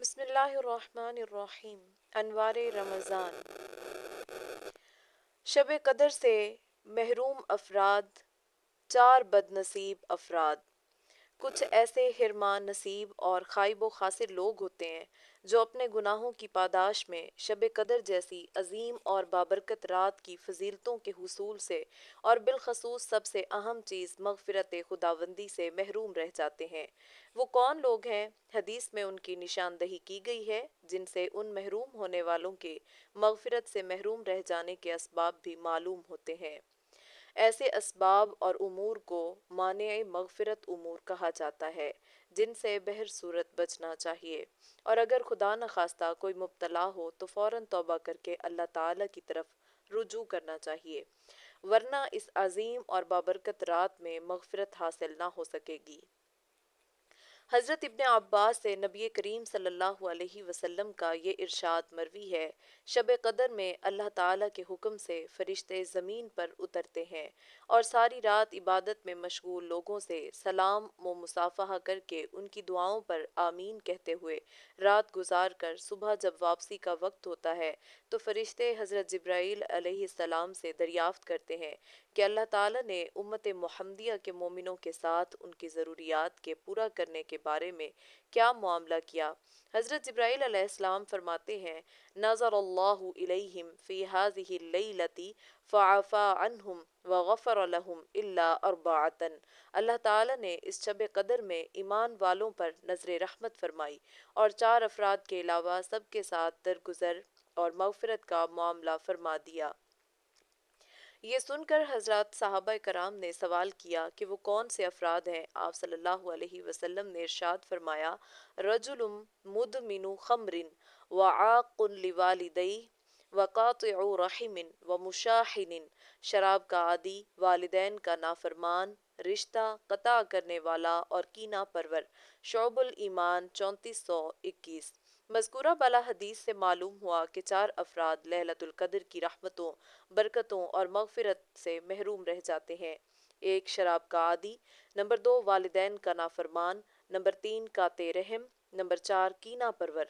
بسم اللہ الرحمن الرحیم۔ انوار رمضان۔ شب قدر سے محروم افراد، چار بد نصیب افراد۔ کچھ ایسے حرمان نصیب اور خائب و خاسر لوگ ہوتے ہیں جو اپنے گناہوں کی پاداش میں شب قدر جیسی عظیم اور بابرکت رات کی فضیلتوں کے حصول سے اور بالخصوص سب سے اہم چیز مغفرت خداوندی سے محروم رہ جاتے ہیں۔ وہ کون لوگ ہیں؟ حدیث میں ان کی نشاندہی کی گئی ہے جن سے ان محروم ہونے والوں کے مغفرت سے محروم رہ جانے کے اسباب بھی معلوم ہوتے ہیں۔ ایسے اسباب اور امور کو مانع مغفرت امور کہا جاتا ہے جن سے بہر صورت بچنا چاہیے، اور اگر خدا نخواستہ کوئی مبتلا ہو تو فوراً توبہ کر کے اللہ تعالیٰ کی طرف رجوع کرنا چاہیے، ورنہ اس عظیم اور بابرکت رات میں مغفرت حاصل نہ ہو سکے گی۔ حضرت ابن عباس سے نبی کریم صلی اللہ علیہ وسلم کا یہ ارشاد مروی ہے، شب قدر میں اللہ تعالیٰ کے حکم سے فرشتے زمین پر اترتے ہیں اور ساری رات عبادت میں مشغول لوگوں سے سلام و مصافحہ کر کے ان کی دعاؤں پر آمین کہتے ہوئے رات گزار کر صبح جب واپسی کا وقت ہوتا ہے تو فرشتے حضرت جبرائیل علیہ السلام سے دریافت کرتے ہیں کہ اللہ تعالیٰ نے امت محمدیہ کے مومنوں کے ساتھ ان کی ضروریات کے پورا کرنے کے بارے میں کیا معاملہ کیا۔ حضرت جبرائیل علیہ السلام فرماتے ہیں، نظر اللہ الیہم فی ہذہ اللیلۃ فعفا عنہم وغفر لہم الا اربعۃ۔ اللہ تعالیٰ نے اس شب قدر میں ایمان والوں پر نظر رحمت فرمائی اور چار افراد کے علاوہ سب کے ساتھ درگزر اور مغفرت کا معاملہ فرما دیا۔ یہ سن کر حضرات صحابہ کرام نے سوال کیا کہ وہ کون سے افراد ہیں؟ آپ صلی اللہ علیہ وسلم نے ارشاد فرمایا، رجل مدمن خمر وعاق لوالدیہ وقاطع رحم ومشاحن۔ شراب کا عادی، والدین کا نافرمان، رشتہ قطع کرنے والا اور کینہ پرور۔ شعب الایمان 3421۔ مذکورہ بالا حدیث سے معلوم ہوا کہ چار افراد لیلۃ القدر کی رحمتوں، برکتوں اور مغفرت سے محروم رہ جاتے ہیں۔ ایک، شراب کا عادی، نمبر دو، والدین کا نافرمان، نمبر تین، قاطع رحم، نمبر چار، کینہ پرور۔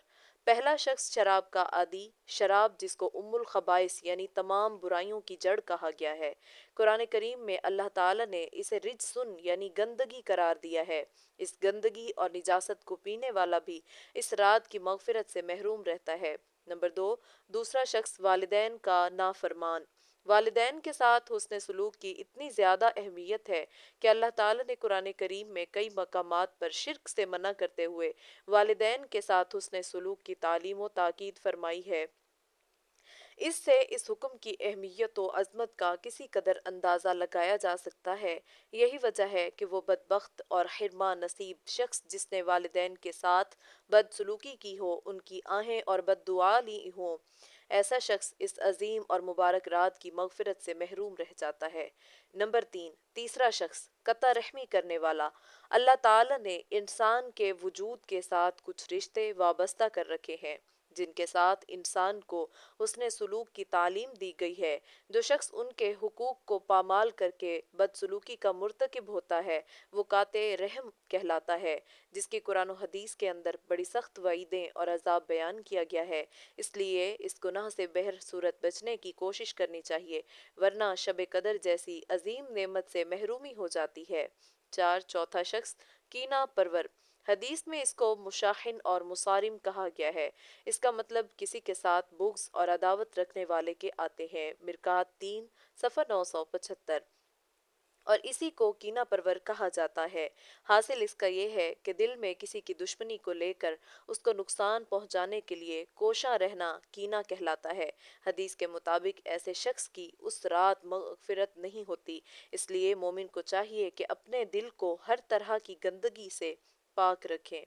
پہلا شخص شراب کا عادی، شراب جس کو ام الخبائث یعنی تمام برائیوں کی جڑ کہا گیا ہے، قرآن کریم میں اللہ تعالیٰ نے اسے رجسن یعنی گندگی قرار دیا ہے۔ اس گندگی اور نجاست کو پینے والا بھی اس رات کی مغفرت سے محروم رہتا ہے۔ نمبر دو، دوسرا شخص والدین کا نافرمان۔ والدین کے ساتھ حسن سلوک کی اتنی زیادہ اہمیت ہے کہ اللہ تعالیٰ نے قرآن کریم میں کئی مقامات پر شرک سے منع کرتے ہوئے والدین کے ساتھ حسن سلوک کی تعلیم و تاکید فرمائی ہے۔ اس سے اس حکم کی اہمیت و عظمت کا کسی قدر اندازہ لگایا جا سکتا ہے۔ یہی وجہ ہے کہ وہ بدبخت اور حرمان نصیب شخص جس نے والدین کے ساتھ بد سلوکی کی ہو، ان کی آہیں اور بد دعا لی ہوں، ایسا شخص اس عظیم اور مبارک رات کی مغفرت سے محروم رہ جاتا ہے۔ نمبر تین، تیسرا شخص قطع رحمی کرنے والا۔ اللہ تعالیٰ نے انسان کے وجود کے ساتھ کچھ رشتے وابستہ کر رکھے ہیں جن کے ساتھ انسان کو حسن سلوک کی تعلیم دی گئی ہے۔ جو شخص ان کے حقوق کو پامال کر کے بد سلوکی کا مرتکب ہوتا ہے وہ قاطع رحم کہلاتا ہے، جس کی قرآن و حدیث کے اندر بڑی سخت وعیدیں اور عذاب بیان کیا گیا ہے۔ اس لیے اس گناہ سے بہر صورت بچنے کی کوشش کرنی چاہیے، ورنہ شب قدر جیسی عظیم نعمت سے محرومی ہو جاتی ہے۔ چار، چوتھا شخص کینہ پرور۔ حدیث میں اس کو مشاحن اور مصارم کہا گیا ہے۔ اس کا مطلب کسی کے ساتھ بغض اور عداوت رکھنے والے کے آتے ہیں۔ مرقات 3 صفحہ 975۔ اور اسی کو کینہ پرور کہا جاتا ہے۔ حاصل اس کا یہ ہے کہ دل میں کسی کی دشمنی کو لے کر اس کو نقصان پہنچانے کے لیے کوشاں رہنا کینہ کہلاتا ہے۔ حدیث کے مطابق ایسے شخص کی اس رات مغفرت نہیں ہوتی، اس لیے مومن کو چاہیے کہ اپنے دل کو ہر طرح کی گندگی سے پاک رکھیں۔